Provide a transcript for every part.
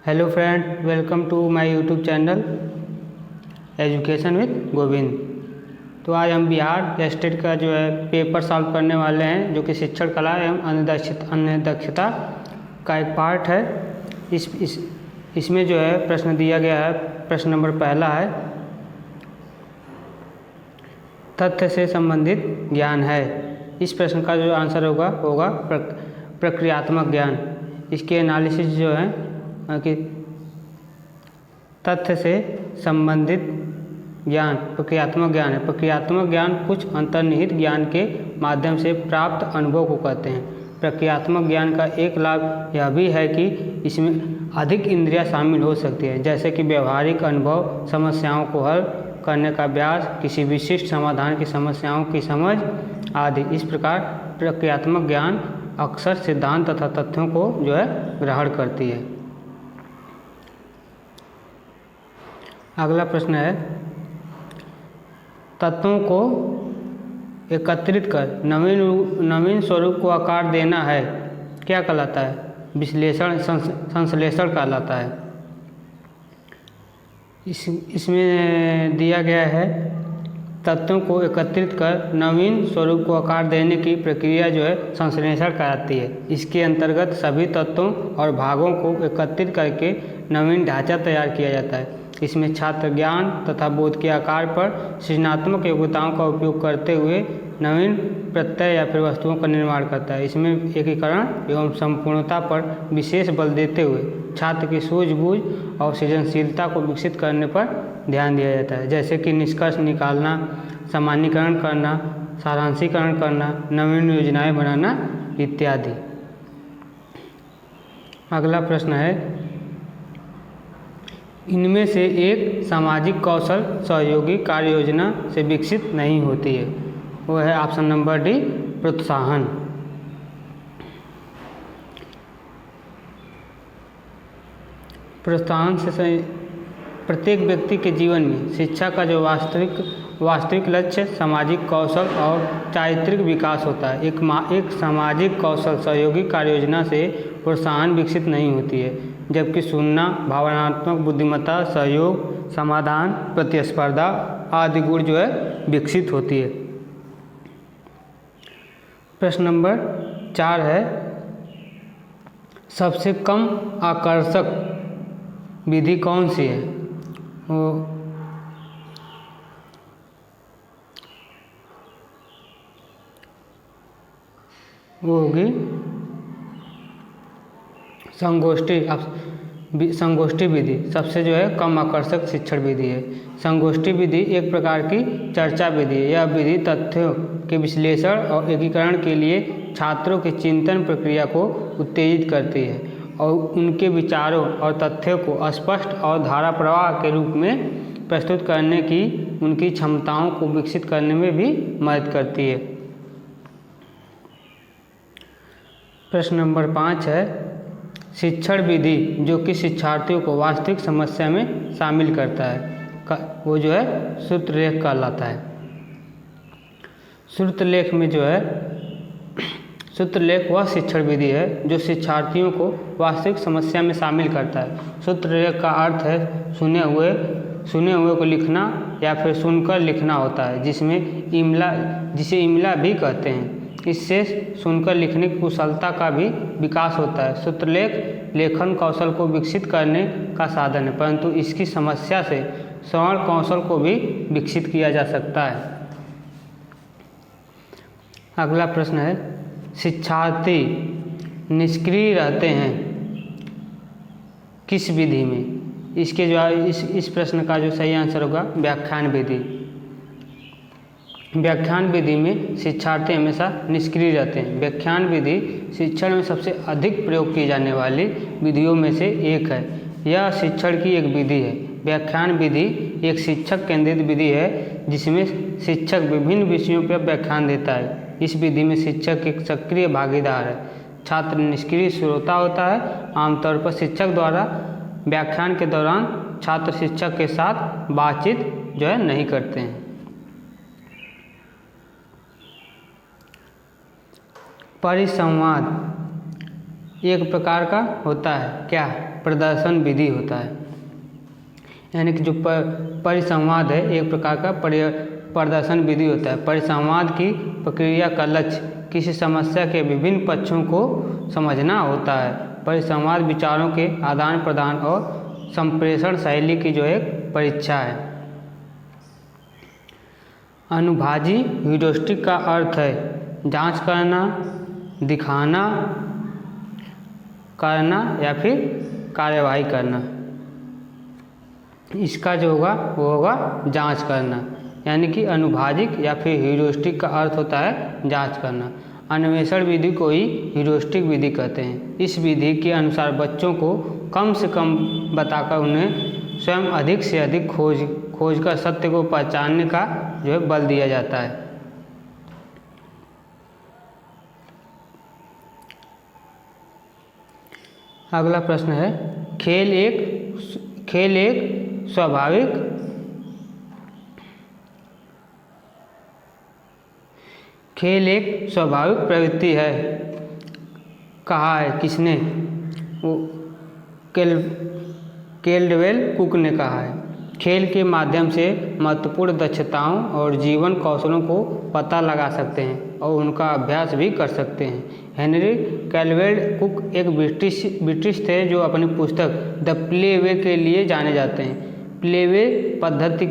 Hello friend, welcome to my YouTube channel education with Govind. तो आज हम बिहार स्टेट का जो है पेपर सॉल्व करने वाले हैं, जो कि शिक्षण कला एवं अन्य दक्षता का एक पार्ट है। इसमें जो है प्रश्न दिया गया है। प्रश्न नंबर पहला है, तथ्य से संबंधित ज्ञान है। इस प्रश्न का जो आंसर होगा प्रक्रियात्मक ज्ञान। इसके एनालिसिस जो है कि तथ्य से संबंधित ज्ञान प्रक्रियात्मक ज्ञान है। प्रक्रियात्मक ज्ञान कुछ अंतर्निहित ज्ञान के माध्यम से प्राप्त अनुभव को कहते हैं। प्रक्रियात्मक ज्ञान का एक लाभ यह भी है कि इसमें अधिक इंद्रियां शामिल हो सकती है, जैसे कि व्यवहारिक अनुभव, समस्याओं को हल करने का अभ्यास, किसी विशिष्ट समाधान की समस्याओं की समझ आदि। इस प्रकार प्रक्रियात्मक ज्ञान अक्सर सिद्धांत तथा तथ्यों को जो है ग्रहण करती है। अगला प्रश्न है, तत्वों को एकत्रित कर नवीन स्वरूप को आकार देना है, क्या कहलाता है? विश्लेषण संश्लेषण कहलाता है। इसमें दिया गया है, तत्वों को एकत्रित कर नवीन स्वरूप को आकार देने की प्रक्रिया जो है संश्लेषण कहलाती है। इसके अंतर्गत सभी तत्वों और भागों को एकत्रित करके नवीन ढांचा तैयार किया जाता है। इसमें छात्र ज्ञान तथा बोध के आकार पर सृजनात्मक योग्यताओं का उपयोग करते हुए नवीन प्रत्यय या फिर वस्तुओं का निर्माण करता है। इसमें एकीकरण एवं संपूर्णता पर विशेष बल देते हुए छात्र की सूझबूझ और सृजनशीलता को विकसित करने पर ध्यान दिया जाता है, जैसे कि निष्कर्ष निकालना, सामान्यीकरण करना, सारांशीकरण करना, नवीन योजनाएं बनाना इत्यादि। अगला प्रश्न है, इनमें से एक सामाजिक कौशल सहयोगी कार्य योजना से विकसित नहीं होती है। वो है ऑप्शन नंबर डी, प्रोत्साहन। प्रोत्साहन से प्रत्येक व्यक्ति के जीवन में शिक्षा का जो वास्तविक लक्ष्य सामाजिक कौशल और चारित्रिक विकास होता है। एक सामाजिक कौशल सहयोगी कार्य योजना से प्रोत्साहन विकसित नहीं होती है, जबकि सुनना, भावनात्मक बुद्धिमत्ता, सहयोग, समाधान, प्रतिस्पर्धा आदि गुण जो है विकसित होती है। प्रश्न नंबर 4 है, सबसे कम आकर्षक विधि कौन सी है? वो होगी संगोष्ठी विधि। सबसे जो है कम आकर्षक शिक्षण विधि है। संगोष्ठी विधि एक प्रकार की चर्चा विधि है। यह विधि तथ्यों के विश्लेषण और एकीकरण के लिए छात्रों की चिंतन प्रक्रिया को उत्तेजित करती है और उनके विचारों और तथ्यों को स्पष्ट और धारा प्रवाह के रूप में प्रस्तुत करने की उनकी क्षमताओं को विकसित करने में भी मदद करती है। प्रश्न नंबर 5 है, शिक्षण विधि जो कि शिक्षार्थियों को वास्तविक समस्या में शामिल करता है, वो जो है सूत्रलेख कहलाता है। सूत्रलेख में जो है सूत्रलेख वह शिक्षण विधि है जो शिक्षार्थियों को वास्तविक समस्या में शामिल करता है। सूत्रलेख का अर्थ है सुने हुए को लिखना या फिर सुनकर लिखना होता है, जिसे इमला भी कहते हैं। इससे सुनकर लिखने की कुशलता का भी विकास होता है। सूत्रलेख लेखन कौशल को विकसित करने का साधन है, परंतु इसकी समस्या से श्रवण कौशल को भी विकसित किया जा सकता है। अगला प्रश्न है, शिक्षार्थी निष्क्रिय रहते हैं किस विधि में? इसके जो इस प्रश्न का जो सही आंसर होगा व्याख्यान विधि। व्याख्यान विधि में शिक्षार्थी हमेशा निष्क्रिय रहते हैं। व्याख्यान विधि शिक्षण में सबसे अधिक प्रयोग की जाने वाली विधियों में से एक है। यह शिक्षण की एक विधि है। व्याख्यान विधि एक शिक्षक केंद्रित विधि है, जिसमें शिक्षक विभिन्न विषयों पर व्याख्यान देता है। इस विधि में शिक्षक एक सक्रिय भागीदार है, छात्र निष्क्रिय श्रोता होता है। आमतौर पर शिक्षक द्वारा व्याख्यान के दौरान छात्र शिक्षक के साथ बातचीत जो है नहीं करते हैं। परिसंवाद एक प्रकार का होता है, क्या? प्रदर्शन विधि होता है। यानी कि जो परिसंवाद है एक प्रकार का प्रदर्शन विधि होता है। परिसंवाद की प्रक्रिया का लक्ष्य किसी समस्या के विभिन्न पक्षों को समझना होता है। परिसंवाद विचारों के आदान प्रदान और संप्रेषण शैली की जो एक परीक्षा है। अनुभाजी ह्यूरिस्टिक का अर्थ है जांच करना, दिखाना, करना या फिर कार्यवाही करना। इसका जो होगा वो होगा जांच करना। यानी कि अनुभाजिक या फिर ह्यूरिस्टिक का अर्थ होता है जांच करना। अन्वेषण विधि को ही ह्यूरिस्टिक विधि कहते हैं। इस विधि के अनुसार बच्चों को कम से कम बताकर उन्हें स्वयं अधिक से अधिक खोज कर सत्य को पहचानने का जो है बल दिया जाता है। अगला प्रश्न है खेल एक स्वाभाविक प्रवृत्ति है। कहा है किसने? वो कैल्डवेल कुक ने कहा है। खेल के माध्यम से महत्वपूर्ण दक्षताओं और जीवन कौशलों को पता लगा सकते हैं और उनका अभ्यास भी कर सकते हैं। हेनरी कैल्डवेल कुक एक ब्रिटिश थे जो अपनी पुस्तक द प्ले वे के लिए जाने जाते हैं। प्ले वे पद्धति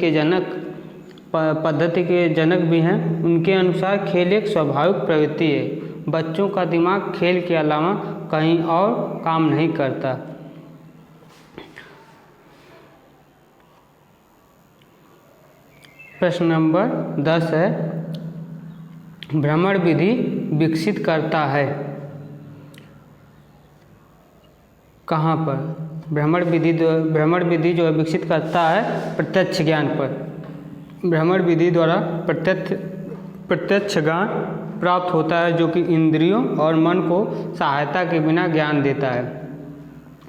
के जनक भी हैं। उनके अनुसार खेल एक स्वाभाविक प्रवृत्ति है। बच्चों का दिमाग खेल के अलावा कहीं और काम नहीं करता। प्रश्न नंबर 10 है भ्रमण विधि विकसित करता है। कहाँ पर? भ्रमण विधि जो है विकसित करता है प्रत्यक्ष ज्ञान पर। भ्रमण विधि द्वारा प्रत्यक्ष ज्ञान प्राप्त होता है जो कि इंद्रियों और मन को सहायता के बिना ज्ञान देता है।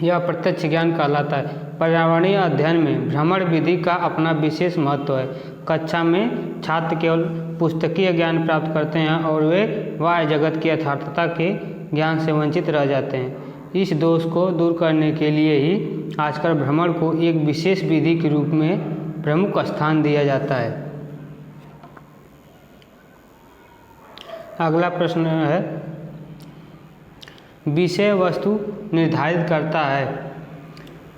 यह प्रत्यक्ष ज्ञान कहलाता है। पर्यावरणीय अध्ययन में भ्रमण विधि का अपना विशेष महत्व है। कक्षा में छात्र केवल पुस्तकीय ज्ञान प्राप्त करते हैं और वे बाह्य जगत की यथार्थता के ज्ञान से वंचित रह जाते हैं। इस दोष को दूर करने के लिए ही आजकल भ्रमण को एक विशेष विधि के रूप में प्रमुख स्थान दिया जाता है। अगला प्रश्न है विषय वस्तु निर्धारित करता है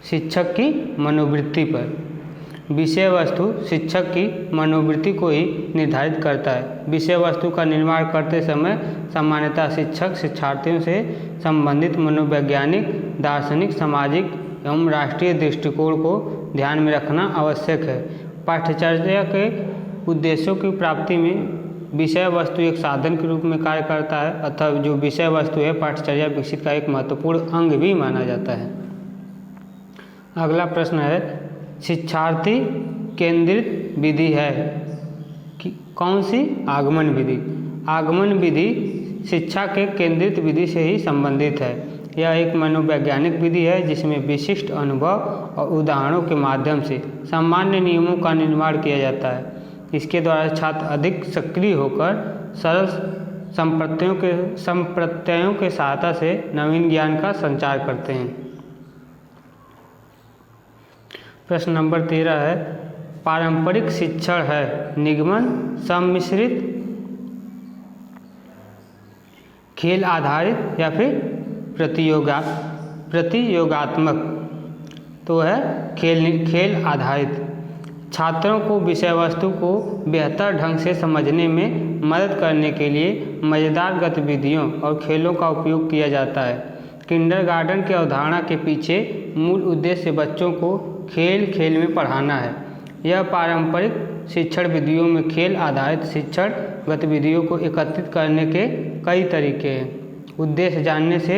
शिक्षक की मनोवृत्ति पर। विषय वस्तु शिक्षक की मनोवृत्ति को ही निर्धारित करता है। विषय वस्तु का निर्माण करते समय सामान्यतः शिक्षक शिक्षार्थियों से संबंधित मनोवैज्ञानिक, दार्शनिक, सामाजिक एवं राष्ट्रीय दृष्टिकोण को ध्यान में रखना आवश्यक है। पाठ्यचर्या के उद्देश्यों की प्राप्ति में विषय वस्तु एक साधन के रूप में कार्य करता है, अतः जो विषय वस्तु है पाठ्यचर्या विकसित का एक महत्वपूर्ण अंग भी माना जाता है। अगला प्रश्न है शिक्षार्थी केंद्रित विधि है कि कौन सी? आगमन विधि। आगमन विधि शिक्षा के केंद्रित विधि से ही संबंधित है। यह एक मनोवैज्ञानिक विधि है जिसमें विशिष्ट अनुभव और उदाहरणों के माध्यम से सामान्य नियमों का निर्माण किया जाता है। इसके द्वारा छात्र अधिक सक्रिय होकर सरल संप्रत्ययों के सहायता से नवीन ज्ञान का संचार करते हैं। प्रश्न नंबर 13 है पारंपरिक शिक्षण है निगमन, सम्मिश्रित, खेल आधारित या फिर प्रतियोगात्मक? तो है खेल आधारित। छात्रों को विषय वस्तु को बेहतर ढंग से समझने में मदद करने के लिए मज़ेदार गतिविधियों और खेलों का उपयोग किया जाता है। किंडरगार्टन की अवधारणा के पीछे मूल उद्देश्य बच्चों को खेल में पढ़ाना है। यह पारंपरिक शिक्षण विधियों में खेल आधारित शिक्षण गतिविधियों को एकत्रित करने के कई तरीके हैं। उद्देश्य जानने से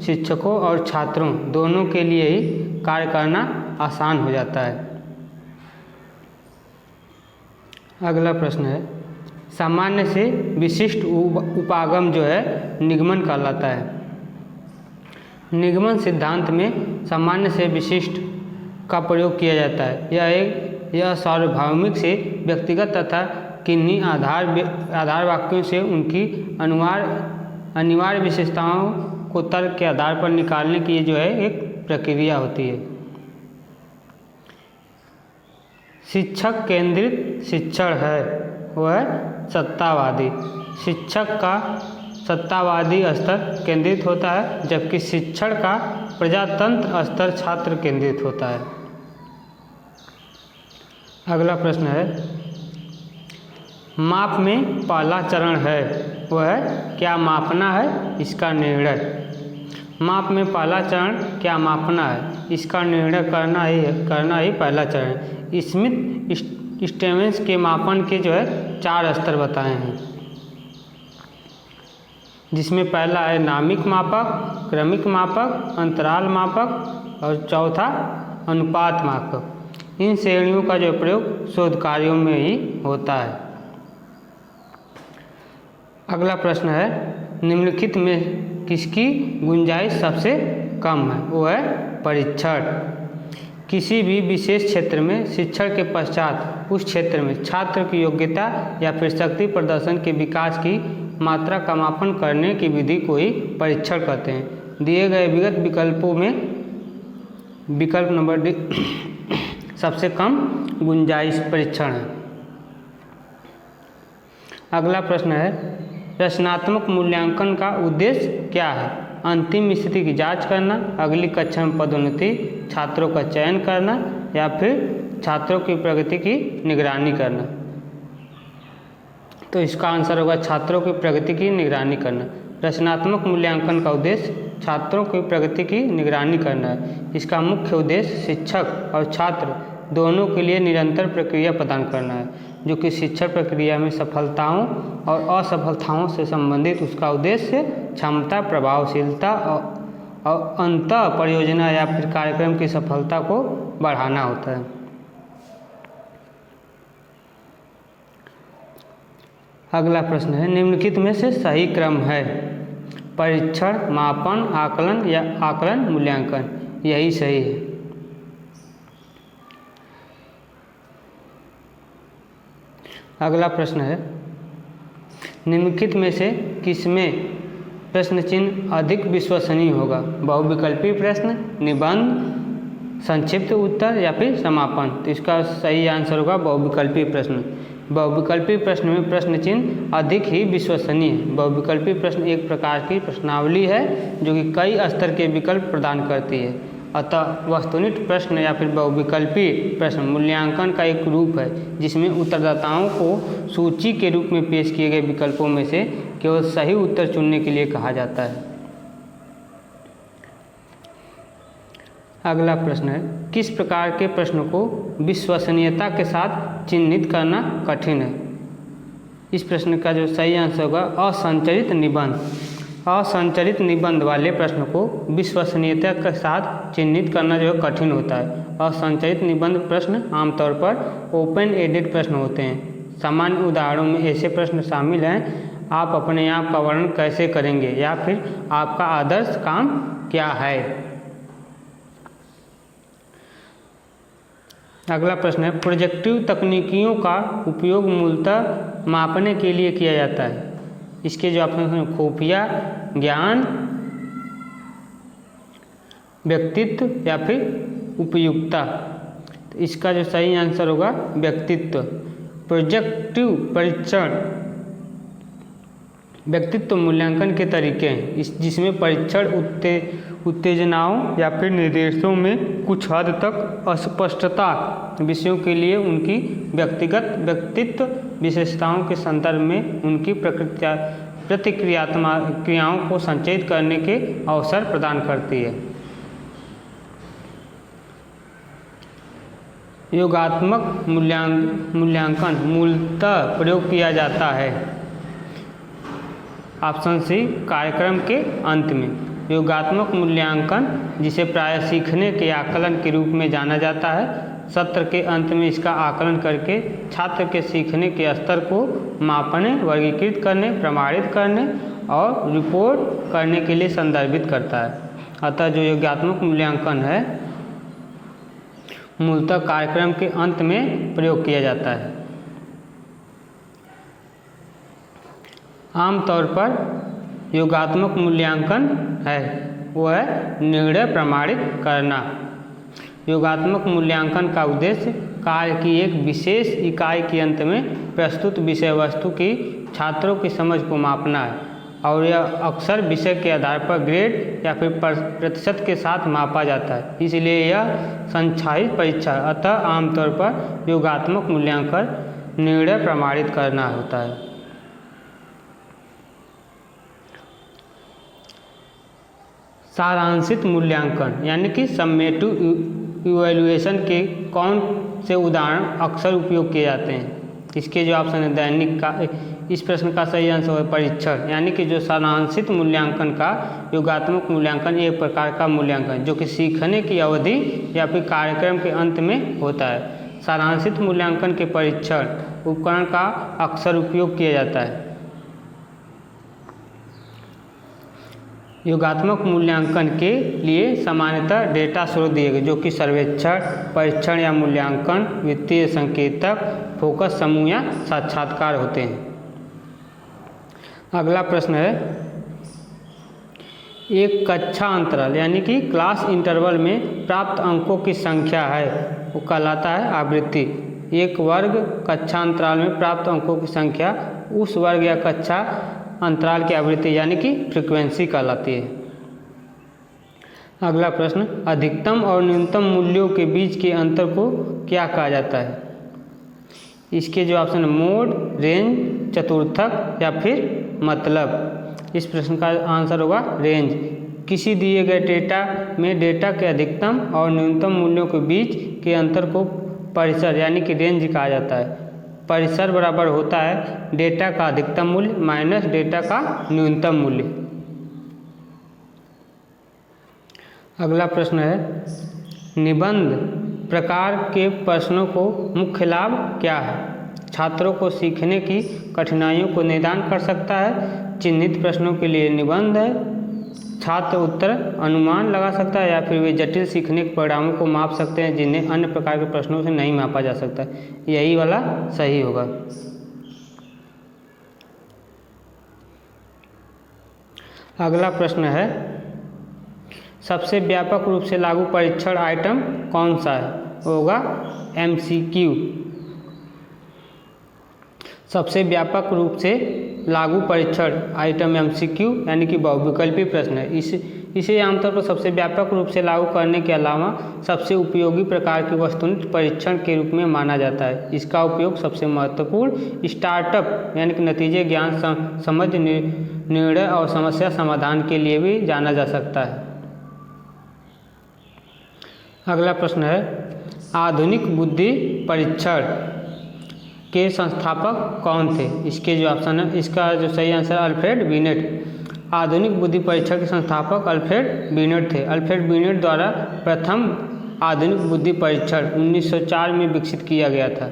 शिक्षकों और छात्रों दोनों के लिए ही कार्य करना आसान हो जाता है। अगला प्रश्न है सामान्य से विशिष्ट उपागम जो है निगमन कहलाता है। निगमन सिद्धांत में सामान्य से विशिष्ट का प्रयोग किया जाता है। यह सार्वभौमिक से व्यक्तिगत तथा किन्हीं आधार वाक्यों से उनकी अनिवार्य विशेषताओं को तर्क के आधार पर निकालने की ये जो है एक प्रक्रिया होती है। शिक्षक केंद्रित शिक्षण है वह सत्तावादी। शिक्षक का सत्तावादी स्तर केंद्रित होता है, जबकि शिक्षण का प्रजातंत्र स्तर छात्र केंद्रित होता है। अगला प्रश्न है, माप में पहला चरण है वह क्या मापना है, इसका निर्णय। माप में पहला चरण क्या मापना है, इसका निर्णय करना ही पहला चरण। स्मिथ स्टेवेंस के मापन के जो है 4 स्तर बताए हैं, जिसमें पहला है नामिक मापक, क्रमिक मापक, अंतराल मापक और चौथा अनुपात मापक। इन श्रेणियों का जो प्रयोग शोध कार्यों में ही होता है। अगला प्रश्न है, निम्नलिखित में किसकी गुंजाइश सबसे कम है, वो है परीक्षण। किसी भी विशेष क्षेत्र में शिक्षण के पश्चात उस क्षेत्र में छात्र की योग्यता या फिर शक्ति प्रदर्शन के विकास की मात्रा का मापन करने की विधि को ही परीक्षण कहते हैं। दिए गए विगत विकल्पों में विकल्प नंबर डी सबसे कम गुंजाइश परीक्षण है। अगला प्रश्न है, रचनात्मक मूल्यांकन का उद्देश्य क्या है। अंतिम स्थिति की जांच करना, अगली कक्षा में पदोन्नति, छात्रों का चयन करना या फिर छात्रों की प्रगति की निगरानी करना। तो इसका आंसर होगा छात्रों की प्रगति की निगरानी करना। रचनात्मक मूल्यांकन का उद्देश्य छात्रों की प्रगति की निगरानी करना है। इसका मुख्य उद्देश्य शिक्षक और छात्र दोनों के लिए निरंतर प्रक्रिया प्रदान करना है, जो कि शिक्षण प्रक्रिया में सफलताओं और असफलताओं से संबंधित उसका उद्देश्य क्षमता, प्रभावशीलता और अंतः परियोजना या फिर कार्यक्रम की सफलता को बढ़ाना होता है। अगला प्रश्न है, निम्नलिखित में से सही क्रम है। परीक्षण, मापन, आकलन या आकलन मूल्यांकन, यही सही है। अगला प्रश्न है, निम्नलिखित में से किसमें प्रश्न चिन्ह अधिक विश्वसनीय होगा। बहुविकल्पी प्रश्न, निबंध, संक्षिप्त उत्तर या फिर समापन। तो इसका सही आंसर होगा बहुविकल्पी प्रश्न। बहुविकल्पी प्रश्न में प्रश्न चिन्ह अधिक ही विश्वसनीय है। बहुविकल्पी प्रश्न एक प्रकार की प्रश्नावली है जो कि कई स्तर के विकल्प प्रदान करती है। अतः वस्तुनिष्ठ प्रश्न या फिर बहुविकल्पी प्रश्न मूल्यांकन का एक रूप है, जिसमें उत्तरदाताओं को सूची के रूप में पेश किए गए विकल्पों में से केवल सही उत्तर चुनने के लिए कहा जाता है। अगला प्रश्न है, किस प्रकार के प्रश्न को विश्वसनीयता के साथ चिन्हित करना कठिन है। इस प्रश्न का जो सही आंसर होगा असंरचित निबंध। असंरचित निबंध वाले प्रश्न को विश्वसनीयता के साथ चिन्हित करना जो है कठिन होता है। असंरचित निबंध प्रश्न आमतौर पर ओपन एंडेड प्रश्न होते हैं। सामान्य उदाहरणों में ऐसे प्रश्न शामिल हैं, आप अपने आप का वर्णन कैसे करेंगे या फिर आपका आदर्श काम क्या है। अगला प्रश्न है, प्रोजेक्टिव तकनीकियों का उपयोग मूलतः मापने के लिए किया जाता है। इसके जो ऑप्शन हैं खुफिया, ज्ञान, व्यक्तित्व या फिर उपयुक्तता। तो इसका जो सही आंसर होगा व्यक्तित्व। प्रोजेक्टिव परीक्षण व्यक्तित्व मूल्यांकन के तरीके हैं, जिसमें परीक्षण उत्तेजनाओं या फिर निर्देशों में कुछ हद तक अस्पष्टता विषयों के लिए उनकी व्यक्तिगत व्यक्तित्व विशेषताओं के संदर्भ में उनकी प्रतिक्रियात्मक क्रियाओं को संचित करने के अवसर प्रदान करती है। योगात्मक मूल्यांकन मूलतः प्रयोग किया जाता है ऑप्शन सी कार्यक्रम के अंत में। योगात्मक मूल्यांकन, जिसे प्रायः सीखने के आकलन के रूप में जाना जाता है, सत्र के अंत में इसका आकलन करके छात्र के सीखने के स्तर को मापने, वर्गीकृत करने, प्रमाणित करने और रिपोर्ट करने के लिए संदर्भित करता है। अतः जो योगात्मक मूल्यांकन है मूलतः कार्यक्रम के अंत में प्रयोग किया जाता है। आमतौर पर योगात्मक मूल्यांकन है, वो है निर्णय प्रमाणित करना। योगात्मक मूल्यांकन का उद्देश्य कार्य की एक विशेष इकाई के अंत में प्रस्तुत विषय वस्तु की छात्रों की समझ को मापना है और यह अक्सर विषय के आधार पर ग्रेड या फिर प्रतिशत के साथ मापा जाता है, इसलिए यह संक्षारित परीक्षा। अतः आमतौर पर योगात्मक मूल्यांकन निर्णय प्रमाणित करना होता है। सारांशित मूल्यांकन यानी कि समेटिव इवैल्यूएशन के कौन से उदाहरण अक्सर उपयोग किए जाते हैं? इसके जो ऑप्शन है दैनिक का, इस प्रश्न का सही आंसर है परीक्षण। यानी कि जो सारांशित मूल्यांकन का योगात्मक मूल्यांकन एक प्रकार का मूल्यांकन जो कि सीखने की अवधि या फिर कार्यक्रम के अंत में होता है। सारांशित मूल्यांकन के परीक्षण उपकरण का अक्सर उपयोग किया जाता है। योगात्मक मूल्यांकन के लिए सामान्यतः डेटा स्रोत दिए गए जो कि सर्वेक्षण, परीक्षण या मूल्यांकन, वित्तीय संकेतक, फोकस समूह या साक्षात्कार होते हैं। अगला प्रश्न है, एक कक्षा अंतराल यानी कि क्लास इंटरवल में प्राप्त अंकों की संख्या है वो कहलाता है आवृत्ति। एक वर्ग कक्षा अंतराल में प्राप्त अंकों की संख्या उस वर्ग या कक्षा अंतराल की आवृत्ति यानी कि फ्रीक्वेंसी कहलाती है। अगला प्रश्न, अधिकतम और न्यूनतम मूल्यों के बीच के अंतर को क्या कहा जाता है? इसके जो ऑप्शन है मोड, रेंज, चतुर्थक या फिर मतलब। इस प्रश्न का आंसर होगा रेंज। किसी दिए गए डेटा में डेटा के अधिकतम और न्यूनतम मूल्यों के बीच के अंतर को परिसर यानी कि रेंज कहा जाता है। परिसर बराबर होता है डेटा का अधिकतम मूल्य माइनस डेटा का न्यूनतम मूल्य। अगला प्रश्न है, निबंध प्रकार के प्रश्नों को मुख्य लाभ क्या है? छात्रों को सीखने की कठिनाइयों को निदान कर सकता है। चिन्हित प्रश्नों के लिए निबंध है। छात्र उत्तर अनुमान लगा सकता है या फिर वे जटिल सीखने के परिणामों को माप सकते हैं जिन्हें अन्य प्रकार के प्रश्नों से नहीं मापा जा सकता। यही वाला सही होगा। अगला प्रश्न है, सबसे व्यापक रूप से लागू परीक्षण आइटम कौन सा है? होगा MCQ। सबसे व्यापक रूप से लागू परीक्षण आइटम MCQ यानी कि बहुविकल्पी प्रश्न है। इसे आमतौर पर सबसे व्यापक रूप से लागू करने के अलावा सबसे उपयोगी प्रकार की वस्तुनिष्ठ परीक्षण के रूप में माना जाता है। इसका उपयोग सबसे महत्वपूर्ण स्टार्टअप यानी कि नतीजे ज्ञान समझ निर्णय और समस्या समाधान के लिए भी जाना जा सकता है। अगला प्रश्न है, आधुनिक बुद्धि परीक्षण के संस्थापक कौन थे? इसके जो ऑप्शन है, इसका जो सही आंसर अल्फ्रेड बिनेट। आधुनिक बुद्धि परीक्षण के संस्थापक अल्फ्रेड बिनेट थे। अल्फ्रेड बिनेट द्वारा प्रथम आधुनिक बुद्धि परीक्षण 1904 में विकसित किया गया था।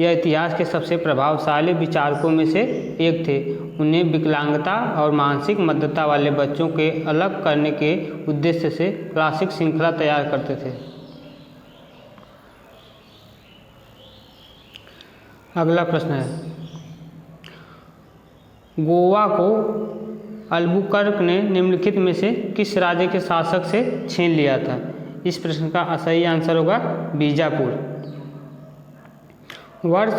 यह इतिहास के सबसे प्रभावशाली विचारकों में से एक थे। उन्हें विकलांगता और मानसिक मध्यता वाले बच्चों के अलग करने के उद्देश्य से क्लासिक श्रृंखला तैयार करते थे। अगला प्रश्न है, गोवा को अल्बुकर्क ने निम्नलिखित में से किस राज्य के शासक से छीन लिया था? इस प्रश्न का सही आंसर होगा बीजापुर। वर्ष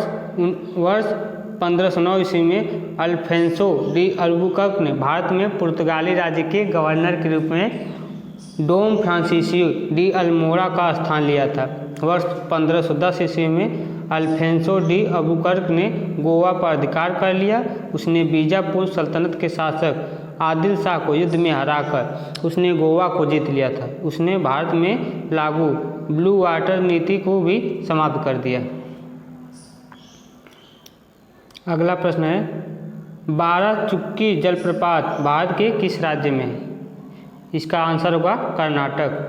1509 ईस्वी में अल्फेंसो डी अल्बुकर्क ने भारत में पुर्तगाली राज्य के गवर्नर के रूप में डोम फ्रांसिसियो डी अल्मोड़ा का स्थान लिया था। वर्ष 1510 ईस्वी में अल्फेंसो डी अल्बुकर्क ने गोवा पर अधिकार कर लिया। उसने बीजापुर सल्तनत के शासक आदिल शाह को युद्ध में हराकर उसने गोवा को जीत लिया था। उसने भारत में लागू ब्लू वाटर नीति को भी समाप्त कर दिया। अगला प्रश्न है, 12 चुक्की जलप्रपात भारत के किस राज्य में है? इसका आंसर होगा कर्नाटक।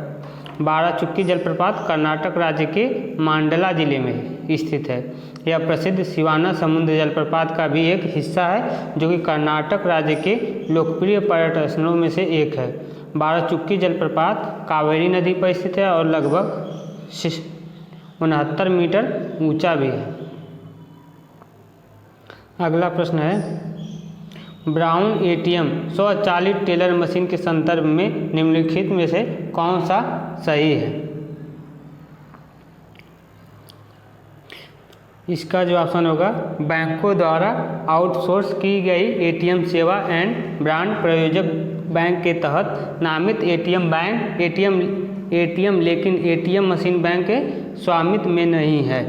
12 चुक्की जलप्रपात कर्नाटक राज्य के मांडला जिले में स्थित है। यह प्रसिद्ध शिवाना समुद्र जलप्रपात का भी एक हिस्सा है जो कि कर्नाटक राज्य के लोकप्रिय पर्यटन स्थलों में से एक है। 12 चुक्की जलप्रपात कावेरी नदी पर स्थित है और लगभग 69 मीटर ऊंचा भी है। अगला प्रश्न है, ब्राउन एटीएम स्वचालित टेलर मशीन के संदर्भ में निम्नलिखित में से कौन सा सही है? इसका जो ऑप्शन होगा, बैंकों द्वारा आउटसोर्स की गई एटीएम सेवा एंड ब्रांड प्रायोजक बैंक के तहत नामित एटीएम लेकिन एटीएम मशीन बैंक के स्वामित्व में नहीं है।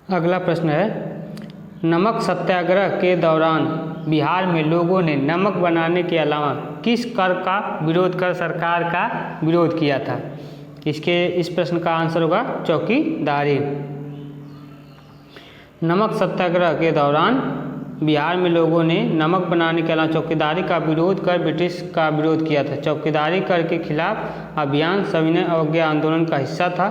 अगला प्रश्न है, नमक सत्याग्रह के दौरान बिहार में लोगों ने नमक बनाने के अलावा किस कर का विरोध कर सरकार का विरोध किया था? इस प्रश्न का आंसर होगा चौकीदारी। नमक सत्याग्रह के दौरान बिहार में लोगों ने नमक बनाने के अलावा चौकीदारी का विरोध कर ब्रिटिश का विरोध किया था। चौकीदारी कर के खिलाफ अभियान सविनय अवज्ञा आंदोलन का हिस्सा था।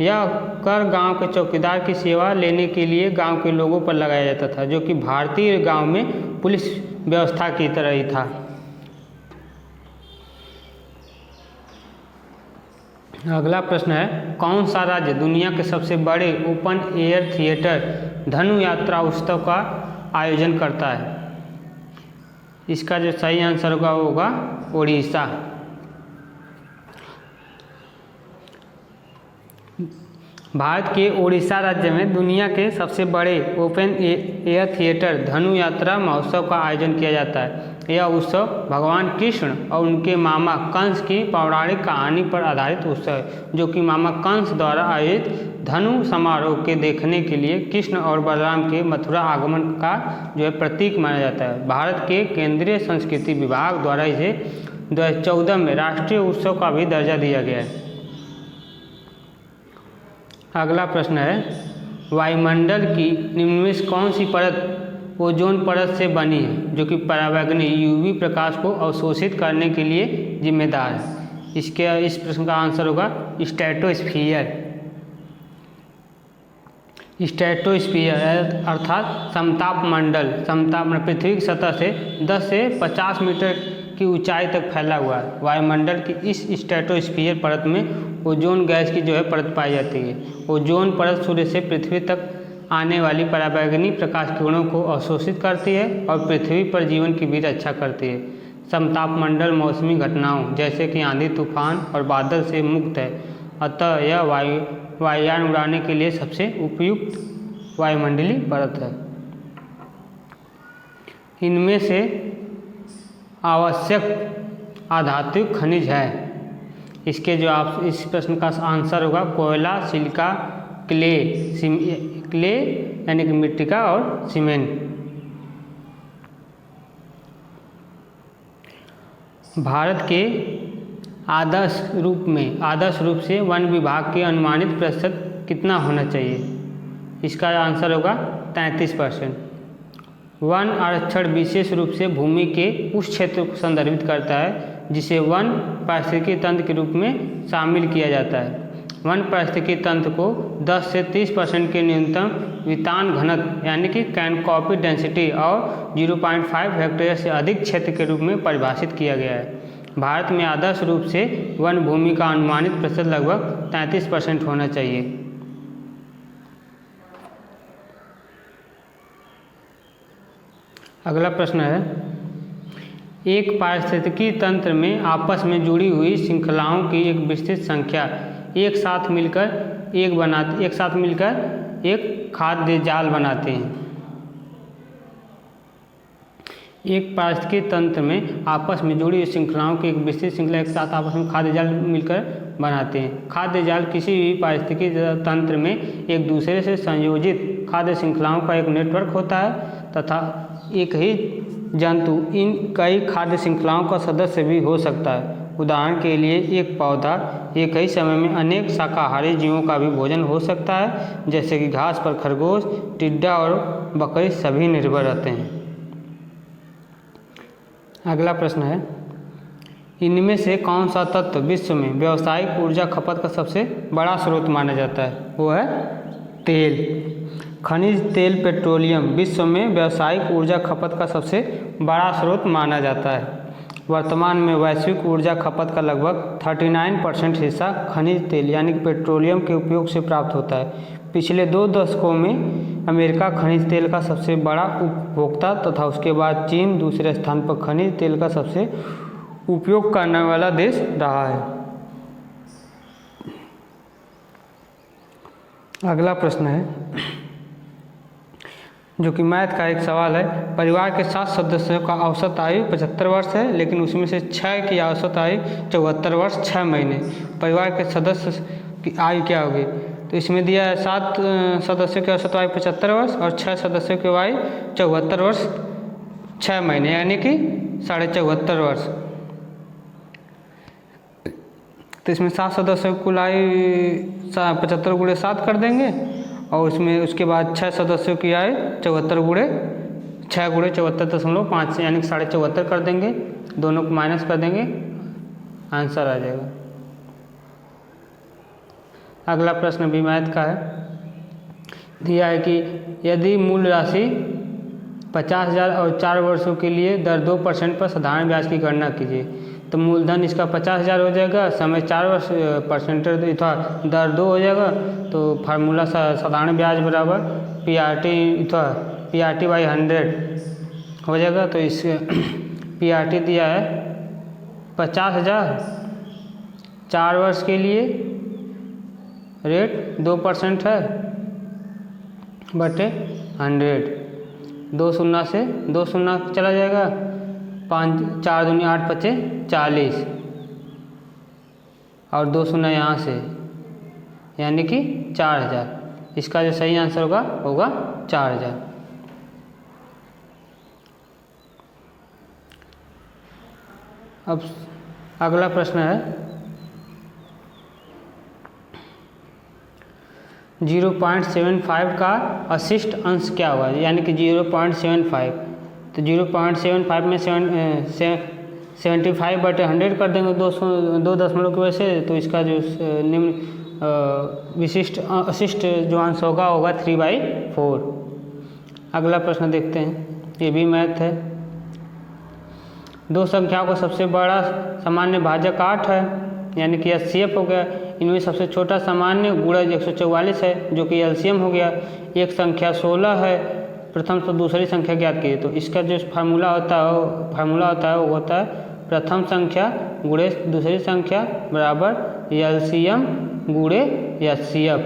यह कर गांव के चौकीदार की सेवा लेने के लिए गांव के लोगों पर लगाया जाता था, जो कि भारतीय गांव में पुलिस व्यवस्था की तरह ही था। अगला प्रश्न है, कौन सा राज्य दुनिया के सबसे बड़े ओपन एयर थिएटर धनु यात्रा उत्सव का आयोजन करता है? इसका जो सही आंसर होगा वो होगा उड़ीसा। भारत के उड़ीसा राज्य में दुनिया के सबसे बड़े ओपन एयर थिएटर धनु यात्रा महोत्सव का आयोजन किया जाता है। यह उत्सव भगवान कृष्ण और उनके मामा कंस की पौराणिक कहानी पर आधारित उत्सव है, जो कि मामा कंस द्वारा आयोजित धनु समारोह के देखने के लिए कृष्ण और बलराम के मथुरा आगमन का जो है प्रतीक माना जाता है। भारत के केंद्रीय संस्कृति विभाग द्वारा इसे 2014 में राष्ट्रीय उत्सव का भी दर्जा दिया गया है। अगला प्रश्न है, वायुमंडल की निम्न में से कौन सी परत ओजोन परत से बनी है, जो कि पराबैंगनी यूवी प्रकाश को अवशोषित करने के लिए जिम्मेदार है? इस प्रश्न का आंसर होगा स्ट्रेटोस्फीयर। स्ट्रेटोस्फीयर अर्थात समताप मंडल पृथ्वी की सतह से 10 से 50 मीटर की ऊंचाई तक फैला हुआ है। वायुमंडल की इस स्ट्रेटोस्फीयर परत में ओजोन गैस की जो है परत पाई जाती है। ओजोन परत सूर्य से पृथ्वी तक आने वाली पराबैंगनी प्रकाश किरणों को अवशोषित करती है और पृथ्वी पर जीवन की भी रक्षा करती है। समताप मंडल मौसमी घटनाओं जैसे कि आंधी तूफान और बादल से मुक्त है, अतः यह वायुयान उड़ाने के लिए सबसे उपयुक्त वायुमंडलीय परत है। इनमें से आवश्यक आधात्विक खनिज है। इसके जो आप इस प्रश्न का आंसर होगा कोयला, सिलिका, क्ले यानी कि मिट्टी का और सीमेंट। भारत के आदर्श रूप से वन विभाग के अनुमानित प्रतिशत कितना होना चाहिए? इसका आंसर होगा 33%। वन आरक्षण विशेष रूप से भूमि के उस क्षेत्र को संदर्भित करता है जिसे वन पारिस्थितिकी तंत्र के रूप में शामिल किया जाता है। वन पारिस्थितिकी तंत्र को 10 से 30% के न्यूनतम वितान घनत्व यानी कि कैनोपी डेंसिटी और 0.5 हेक्टेयर से अधिक क्षेत्र के रूप में परिभाषित किया गया है। भारत में आदर्श रूप से वन भूमि का अनुमानित प्रतिशत लगभग 33% होना चाहिए। अगला प्रश्न है, एक पारिस्थितिकी तंत्र में आपस में जुड़ी हुई श्रृंखलाओं की एक विस्तृत संख्या एक साथ मिलकर एक खाद्य जाल बनाते हैं। एक पारिस्थितिकी तंत्र में आपस में जुड़ी हुई श्रृंखलाओं की एक विस्तृत श्रृंखला एक साथ आपस में खाद्य जाल मिलकर बनाते हैं। खाद्य जाल किसी भी पारिस्थितिकी तंत्र में एक दूसरे से संयोजित खाद्य श्रृंखलाओं का एक नेटवर्क होता है तथा एक ही जंतु इन कई खाद्य श्रृंखलाओं का सदस्य भी हो सकता है। उदाहरण के लिए एक पौधा एक ही समय में अनेक शाकाहारी जीवों का भी भोजन हो सकता है, जैसे कि घास पर खरगोश, टिड्डा और बकरी सभी निर्भर रहते हैं। अगला प्रश्न है, इनमें से कौन सा तत्व विश्व में व्यावसायिक ऊर्जा खपत का सबसे बड़ा स्रोत माना जाता है? वो है तेल। खनिज तेल पेट्रोलियम विश्व में व्यावसायिक ऊर्जा खपत का सबसे बड़ा स्रोत माना जाता है। वर्तमान में वैश्विक ऊर्जा खपत का लगभग 39% हिस्सा खनिज तेल यानी कि पेट्रोलियम के उपयोग से प्राप्त होता है। पिछले 2 दशकों में अमेरिका खनिज तेल का सबसे बड़ा उपभोक्ता तथा उसके बाद चीन दूसरे स्थान पर खनिज तेल का सबसे उपयोग करने वाला देश रहा है। अगला प्रश्न है जो कि मैथ का एक सवाल है। परिवार के 7 सदस्यों का औसत आयु 75 वर्ष है, लेकिन उसमें से 6 की औसत आयु 74 वर्ष 6 महीने। परिवार के सदस्य की आयु क्या होगी? तो इसमें दिया है 7 सदस्यों की औसत आयु 75 वर्ष और 6 सदस्यों की आयु 74 वर्ष 6 महीने यानी कि 74.5 वर्ष। तो इसमें 7 सदस्यों की कुल आयु 75 गुणे 7 कर देंगे और उसमें उसके बाद 6 सदस्यों की आयु 74 गुणे 6 गुणे 74.5 यानी कि 74.5 कर देंगे, दोनों को माइनस कर देंगे, आंसर आ जाएगा। अगला प्रश्न भी मैथ का है। दिया है कि यदि मूल राशि 50,000 और 4 वर्षों के लिए दर 2% पर साधारण ब्याज की गणना कीजिए। तो मूलधन इसका 50,000 हो जाएगा, समय 4 वर्ष, परसेंटेज अथवा दर 2 हो जाएगा। तो फार्मूला साधारण ब्याज बराबर PRT बाई 100 हो जाएगा। तो इस PRT दिया है 50,000 4 वर्ष के लिए, रेट 2% है बटे 100, 2 शून्य से 2 शून्य चला जाएगा, 5 4 दूनी 8 पचे 40 और 2 शून्य यहाँ से यानी कि 4,000। इसका जो सही आंसर होगा 4,000। अब अगला प्रश्न है 0.75 का अशिष्ट अंश क्या होगा, यानी कि 0.75। तो 0.75 में 75 बटे 100 कर देंगे 2 दशमलव की वजह से। तो इसका जो निम्न विशिष्ट अशिष्ट जो अंश होगा 3/4। अगला प्रश्न देखते हैं, ये भी मैथ है। 2 संख्याओं का सबसे बड़ा सामान्य भाजक 8 है यानी कि HCF हो गया। इनमें सबसे छोटा सामान्य गुणज 144 है जो कि LCM हो गया। एक संख्या 16 है, प्रथम से दूसरी संख्या ज्ञात कीजिए। तो इसका जो फार्मूला होता है वो होता है प्रथम संख्या गुणे दूसरी संख्या बराबर LCM गुणे HCF।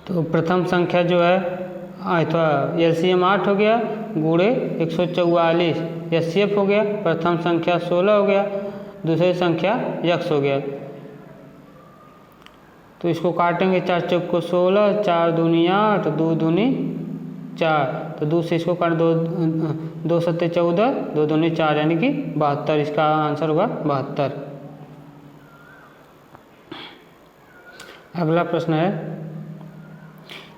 तो प्रथम संख्या जो है अथवा LCM 8 हो गया, गुणे 144 HCF हो गया, प्रथम संख्या 16 हो गया, दूसरी संख्या x हो गया। तो इसको काटेंगे 4 चौक को 16, 4 दूनी 8, 2 दूनी 4। तो 2 से इसको काट 2 सत्ते 14, 2 दूनी 4 यानी कि 72। इसका आंसर होगा 72। अगला प्रश्न है,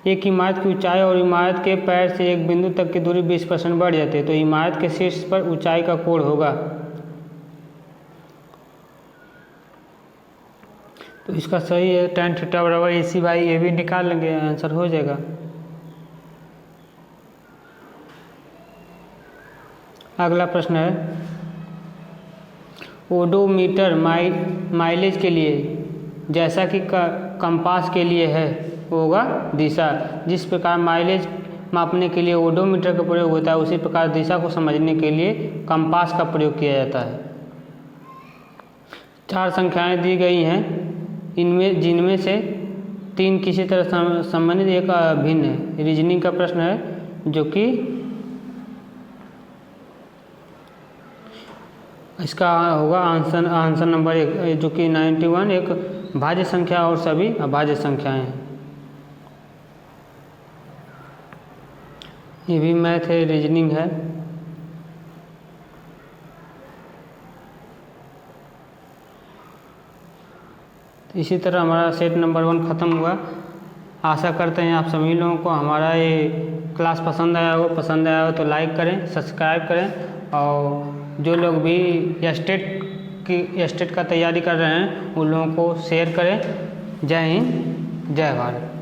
एक इमारत की ऊंचाई और इमारत के पैर से एक बिंदु तक की दूरी 20% बढ़ जाती है। तो इमारत के शीर्ष पर ऊंचाई का कोण होगा। तो इसका सही है tan थीटा बराबर AC बाई AB निकाल लेंगे, आंसर हो जाएगा। अगला प्रश्न है, ओडोमीटर माइलेज के लिए जैसा कि कंपास के लिए है होगा दिशा। जिस प्रकार माइलेज मापने के लिए ओडोमीटर का प्रयोग होता है उसी प्रकार दिशा को समझने के लिए कंपास का प्रयोग किया जाता है। 4 संख्याएं दी गई हैं, जिनमें से 3 किसी तरह संबंधित, एक भिन्न है। रीजनिंग का प्रश्न है जो कि इसका होगा आंसर नंबर 1 जो कि 91 एक भाज्य संख्या और सभी अभाज्य संख्याएं हैं। ये भी मैथ है, रीजनिंग है। तो इसी तरह हमारा सेट नंबर 1 ख़त्म हुआ। आशा करते हैं आप सभी लोगों को हमारा ये क्लास पसंद आया हो तो लाइक करें, सब्सक्राइब करें और जो लोग भी स्टेट का तैयारी कर रहे हैं उन लोगों को शेयर करें। जय हिंद, जय भारत।